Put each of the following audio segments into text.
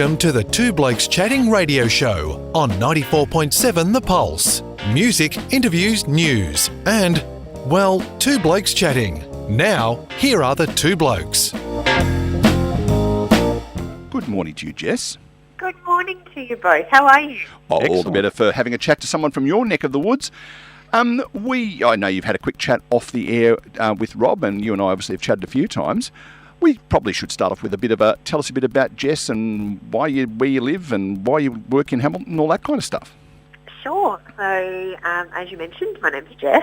Welcome to the Two Blokes Chatting radio show on 94.7 The Pulse. Music, interviews, news, and, well, two blokes chatting. Now, here are the two blokes. Good morning to you, Jess. Good morning to you both. How are you? Oh, all the better for having a chat to someone from your neck of the woods. I know you've had a quick chat off the air with Rob, and you and I obviously have chatted a few times. We probably should start off with tell us a bit about Jess and where you live and why you work in Hamilton and all that kind of stuff. Sure. So, as you mentioned, my name's Jess.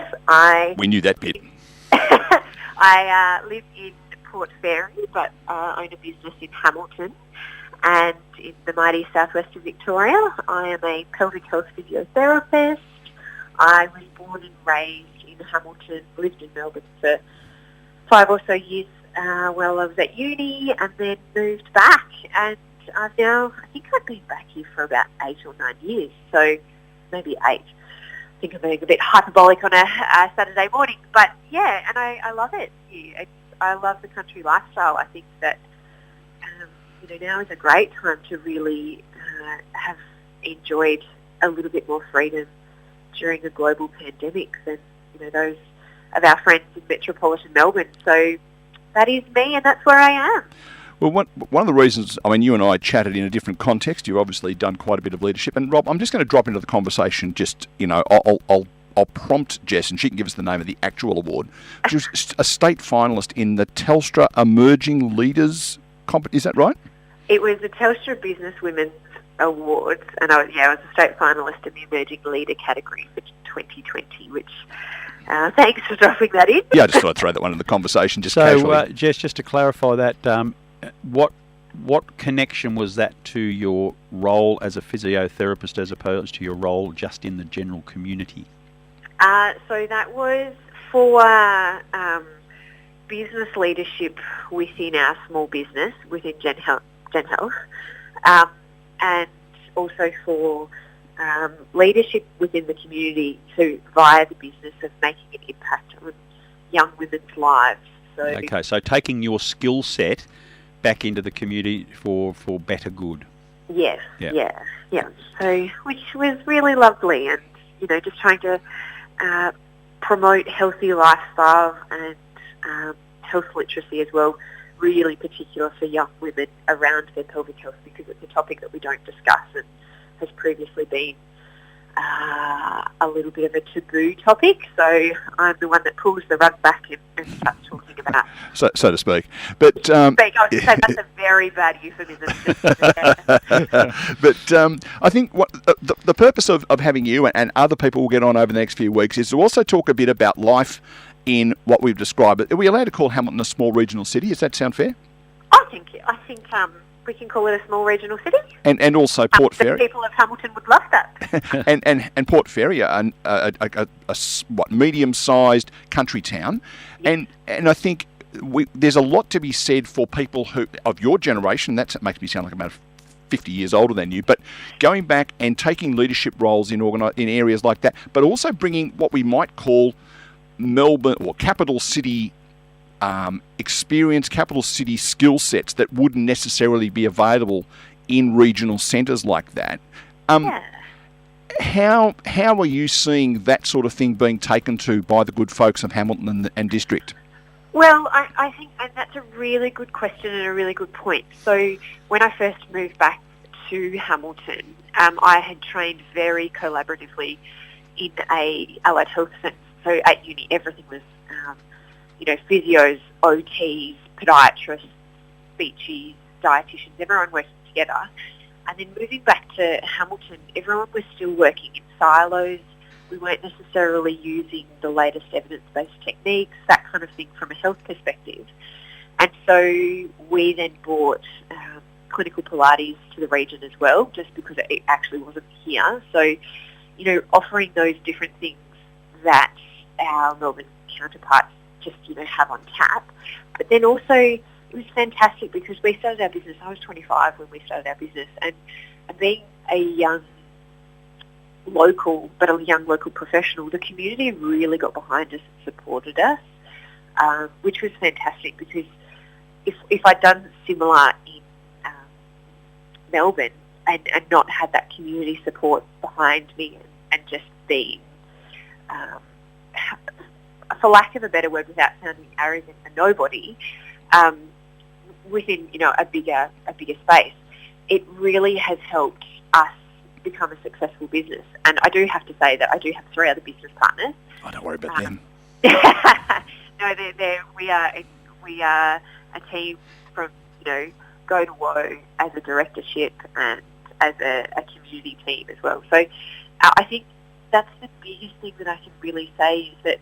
We knew that bit. I live in Port Fairy, but own a business in Hamilton and in the mighty southwest of Victoria. I am a pelvic health physiotherapist. I was born and raised in Hamilton, lived in Melbourne for 5 or so years while I was at uni, and then moved back. And I think I've been back here for about 8 or 9 years, so maybe 8. I think I'm being a bit hyperbolic on a Saturday morning, but yeah, and I love it here. I love the country lifestyle. I think that now is a great time to really have enjoyed a little bit more freedom during a global pandemic than those of our friends in metropolitan Melbourne. So that is me, and that's where I am. Well, one of the reasons, you and I chatted in a different context. You've obviously done quite a bit of leadership. And Rob, I'm just going to drop into the conversation. I'll prompt Jess, and she can give us the name of the actual award. She was a state finalist in the Telstra Emerging Leaders Competition. Is that right? It was the Telstra Business Women's Awards, and I was a state finalist in the Emerging Leader category for 2020, which... thanks for dropping that in. Yeah, I just thought I'd throw that one in the conversation casually. Jess, just to clarify that, what connection was that to your role as a physiotherapist as opposed to your role just in the general community? So that was for business leadership within our small business, within Gen Health, and also for leadership within the community via the business of making an impact on young women's lives. So taking your skill set back into the community for better good. Yes, yeah. So, which was really lovely, and just trying to promote healthy lifestyle and health literacy as well, really particular for young women around their pelvic health, because it's a topic that we don't discuss and has previously been a little bit of a taboo topic. So I'm the one that pulls the rug back and starts talking about. So to speak. But I would say that's a very bad euphemism. But I think what the purpose of having you and other people we'll get on over the next few weeks is to also talk a bit about life in what we've described. Are we allowed to call Hamilton a small regional city? Does that sound fair? I think we can call it a small regional city. And also Port Fairy. The people of Hamilton would love that. and Port Fairy, a medium-sized country town. Yes. And I think there's a lot to be said for people who of your generation. That makes me sound like I'm about 50 years older than you. But going back and taking leadership roles in areas like that, but also bringing what we might call Melbourne or capital city experience, capital city skill sets that wouldn't necessarily be available in regional centres like that. How are you seeing that sort of thing being taken to by the good folks of Hamilton and District? Well, I think that's a really good question and a really good point. So when I first moved back to Hamilton, I had trained very collaboratively in a allied health centre. So at uni, everything was, physios, OTs, podiatrists, speechies, dietitians, everyone working together. And then moving back to Hamilton, everyone was still working in silos. We weren't necessarily using the latest evidence-based techniques, that kind of thing from a health perspective. And so we then brought clinical Pilates to the region as well, just because it actually wasn't here. So, offering those different things that our Melbourne counterparts just, have on tap. But then also it was fantastic because we started our business, I was 25 when we started our business, and being a young local professional, the community really got behind us and supported us, which was fantastic because if I'd done similar Melbourne and not had that community support behind me and just been, for lack of a better word, without sounding arrogant, a nobody within a bigger space, it really has helped us become a successful business. And I do have to say that I do have 3 other business partners. Oh, don't worry about them. No, we are a team from go to woe as a directorship and as a community team as well. So I think that's the biggest thing that I can really say is that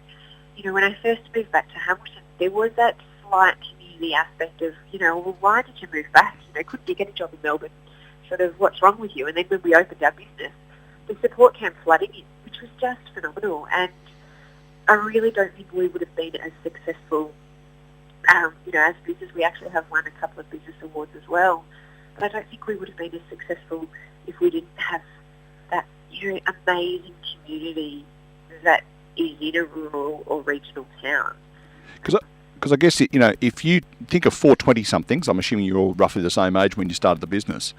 when I first moved back to Hamilton, there was that slight community aspect of well, why did you move back? Couldn't you get a job in Melbourne? Sort of, what's wrong with you? And then when we opened our business, the support came flooding in, which was just phenomenal. And I really don't think we would have been as successful, as a business. We actually have won a couple of business awards as well. But I don't think we would have been as successful if we didn't have that amazing community that is in a rural or regional town. Because I guess, if you think of 4 20-somethings, I'm assuming you're all roughly the same age when you started the business,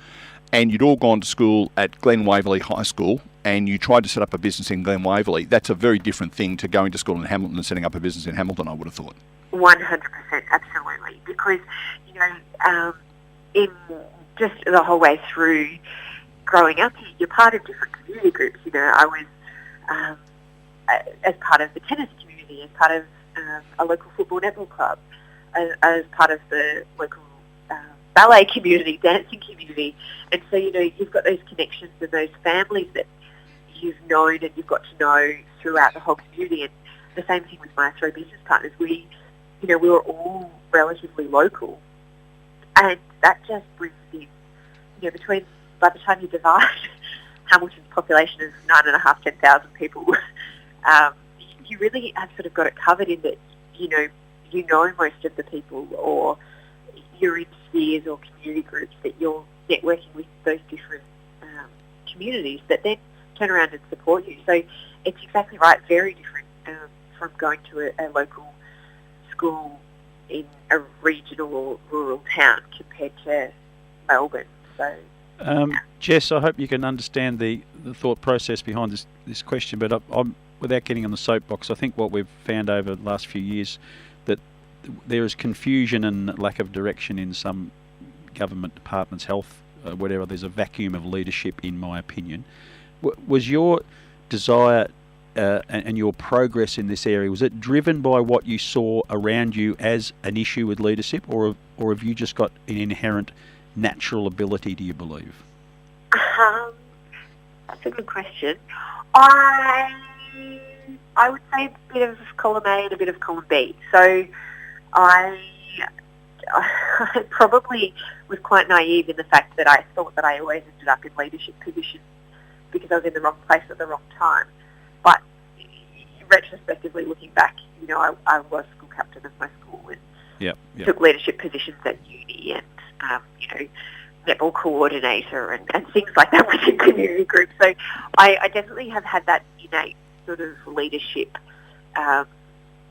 and you'd all gone to school at Glen Waverley High School, and you tried to set up a business in Glen Waverley, that's a very different thing to going to school in Hamilton and setting up a business in Hamilton, I would have thought. 100%, absolutely. Because, in just the whole way through growing up, you're part of different community groups. I was as part of the tennis community, as part of a local football netball club, as part of the local ballet community, dancing community. And so, you've got those connections and those families that you've known and you've got to know throughout the whole community. And the same thing with my 3 business partners. We were all relatively local. And that just brings in, by the time you divide Hamilton's population of 9,500, 10,000 people, you really have sort of got it covered in that, you know most of the people, or you're in spheres or community groups that you're networking with those different communities that then turn around and support you. So it's exactly right, very different from going to a local school in a regional or rural town compared to Melbourne. So, Jess, I hope you can understand the thought process behind this question, but I'm without getting on the soapbox, I think what we've found over the last few years that there is confusion and lack of direction in some government departments, health, whatever. There's a vacuum of leadership, in my opinion. Was your desire and your progress in this area, was it driven by what you saw around you as an issue with leadership, or have you just got an inherent natural ability, do you believe? That's a good question. I would say a bit of column A and a bit of column B. So I probably was quite naive in the fact that I thought that I always ended up in leadership positions because I was in the wrong place at the wrong time. But retrospectively, looking back, I was school captain of my school and took leadership positions at uni and, netball coordinator and things like that within community groups. So I definitely have had that innate sort of leadership.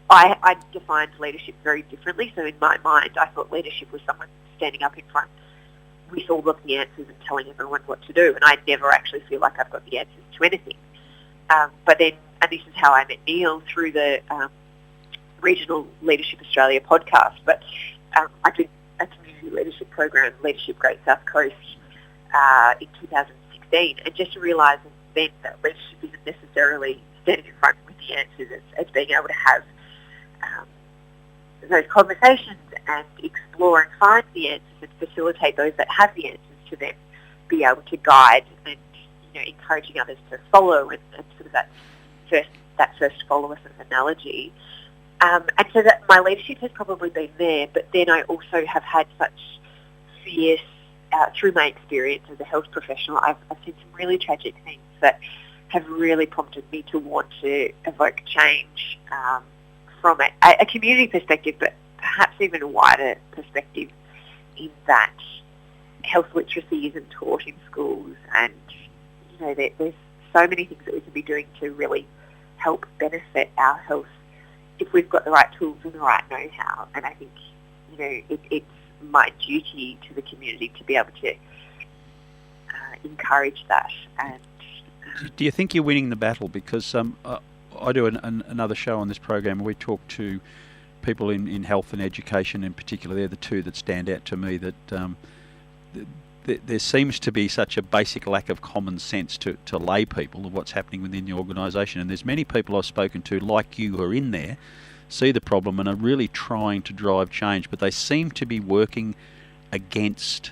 I defined leadership very differently. So in my mind, I thought leadership was someone standing up in front with all of the answers and telling everyone what to do. And I never actually feel like I've got the answers to anything. But then, and this is how I met Neil through the Regional Leadership Australia podcast. But I did a community leadership program, Leadership Great South Coast, in 2016, and just realising then that leadership isn't necessarily standing in front with the answers. It's being able to have those conversations and explore and find the answers and facilitate those that have the answers to then be able to guide and encouraging others to follow and sort of that first follower sort of analogy. And so that my leadership has probably been there, but then I also have had such fierce, through my experience as a health professional, I've seen some really tragic things that have really prompted me to want to evoke change from a community perspective, but perhaps even a wider perspective in that health literacy isn't taught in schools, and there's so many things that we can be doing to really help benefit our health if we've got the right tools and the right know-how. And I think it's my duty to the community to be able to encourage that. And do you think you're winning the battle? Because I do another show on this program where we talk to people in health and education in particular. They're the two that stand out to me, that there seems to be such a basic lack of common sense to lay people of what's happening within the organisation. And there's many people I've spoken to, like you, who are in there, see the problem and are really trying to drive change, but they seem to be working against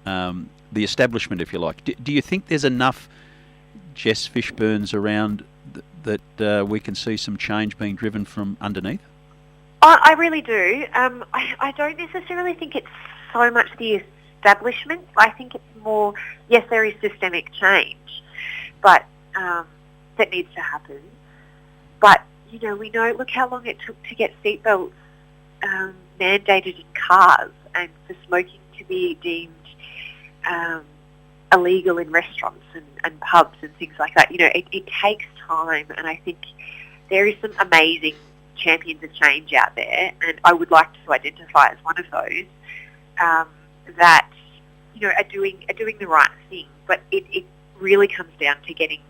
the establishment, if you like. Do you think there's enough Jess Fishburns around that we can see some change being driven from underneath? I really do. I don't necessarily think it's so much the establishment. I think it's more, yes, there is systemic change, but that needs to happen. But, you know, we know, look how long it took to get seatbelts mandated in cars and for smoking to be deemed illegal in restaurants and pubs and things like that. You know, it takes time, and I think there is some amazing champions of change out there, and I would like to identify as one of those that, you know, are doing the right thing. But it really comes down to getting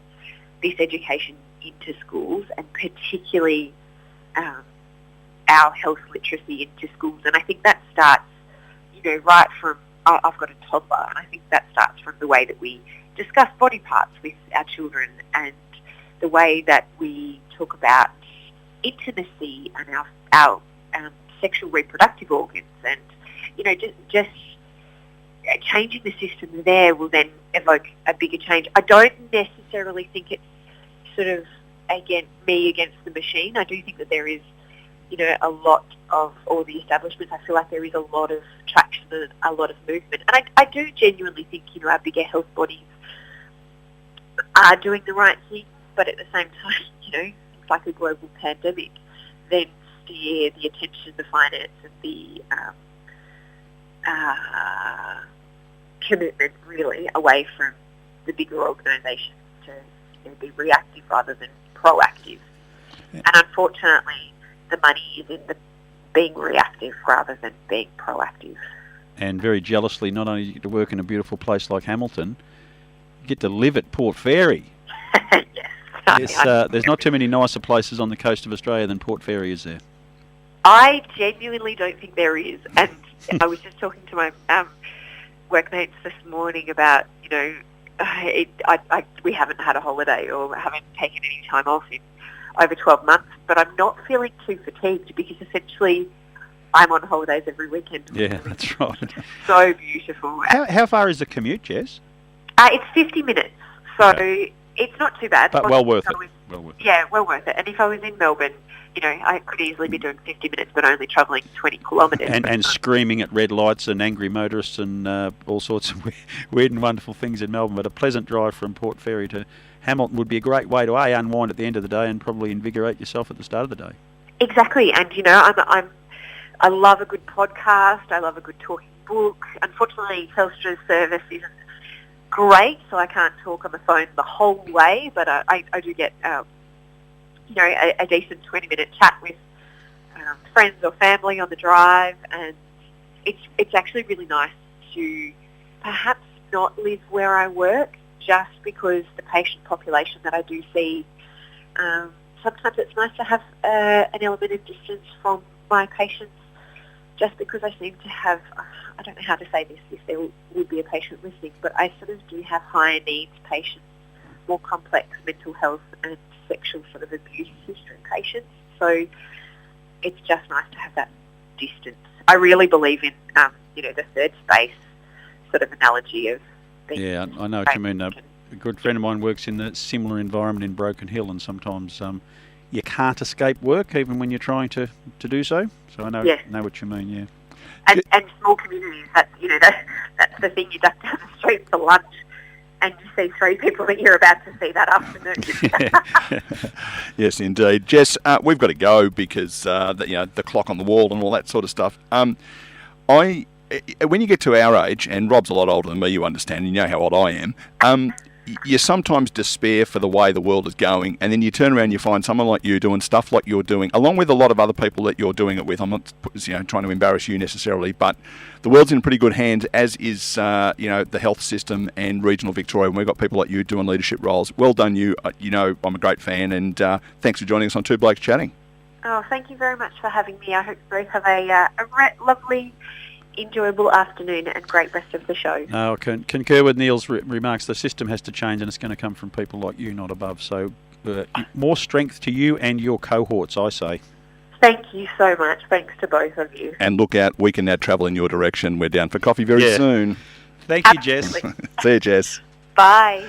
this education into schools, and particularly our health literacy into schools. And I think that starts, you know, right from, I've got a toddler, and I think that starts from the way that we discuss body parts with our children, and the way that we talk about intimacy and our sexual reproductive organs, and, you know, just changing the system there will then evoke a bigger change. I don't necessarily think it's sort of me against the machine. I do think that there is, you know, a lot of all the establishments. I feel like there is a lot of traction and a lot of movement, and I do genuinely think, you know, our bigger health bodies are doing the right thing, but at the same time, you know, things like a global pandemic then steer the attention, the finance, and the commitment really away from the bigger organisations to, you know, be reactive rather than proactive. Yeah. And unfortunately, the money is in the being reactive rather than being proactive. And very jealously, not only do you get to work in a beautiful place like Hamilton, you get to live at Port Fairy. Yes. There's not too many nicer places on the coast of Australia than Port Fairy, is there? I genuinely don't think there is. And I was just talking to my workmates this morning about, you know, we haven't had a holiday or haven't taken any time off in over 12 months, but I'm not feeling too fatigued because essentially I'm on holidays every weekend. Yeah, that's right. So beautiful. How far is the commute, Jess? It's 50 minutes, so okay. It's not too bad. But well worth it. Yeah, well worth it. And if I was in Melbourne, you know, I could easily be doing 50 minutes, but only travelling 20 kilometres. And screaming at red lights and angry motorists and all sorts of weird and wonderful things in Melbourne. But a pleasant drive from Port Fairy to Hamilton would be a great way to unwind at the end of the day and probably invigorate yourself at the start of the day. Exactly, and you know, I love a good podcast. I love a good talking book. Unfortunately, Telstra's service isn't great, so I can't talk on the phone the whole way. But I do get you know, a decent 20-minute chat with friends or family on the drive, and it's actually really nice to perhaps not live where I work, just because the patient population that I do see, sometimes it's nice to have an element of distance from my patients, just because I seem to have, I don't know how to say this if there would be a patient listening, but I sort of do have higher needs patients, more complex mental health and sexual sort of abuse history patients. So it's just nice to have that distance. I really believe in, you know, the third space sort of analogy of being... Yeah, I know what you mean. A good friend of mine works in a similar environment in Broken Hill, and sometimes you can't escape work even when you're trying to do so. So I know what you mean, yeah. And small communities, you know, that's the thing. You duck down the street for lunch and you see three people that you're about to see that afternoon. Yes, indeed. Jess, we've got to go because the clock on the wall and all that sort of stuff. When you get to our age, and Rob's a lot older than me, you understand, you know how old I am, you sometimes despair for the way the world is going, and then you turn around and you find someone like you doing stuff like you're doing, along with a lot of other people that you're doing it with. I'm not trying to embarrass you necessarily, but the world's in pretty good hands, as is the health system and regional Victoria. And we've got people like you doing leadership roles. Well done, you. I'm a great fan, and thanks for joining us on Two Blokes Chatting. Oh, thank you very much for having me. I hope you both have a lovely, enjoyable afternoon and great rest of the show. No, I concur with Neil's remarks. The system has to change, and it's going to come from people like you, not above. So more strength to you and your cohorts, I say. Thank you so much. Thanks to both of you. And look out, we can now travel in your direction. We're down for coffee very soon. Thank you, Jess. Absolutely. See you, Jess. Bye.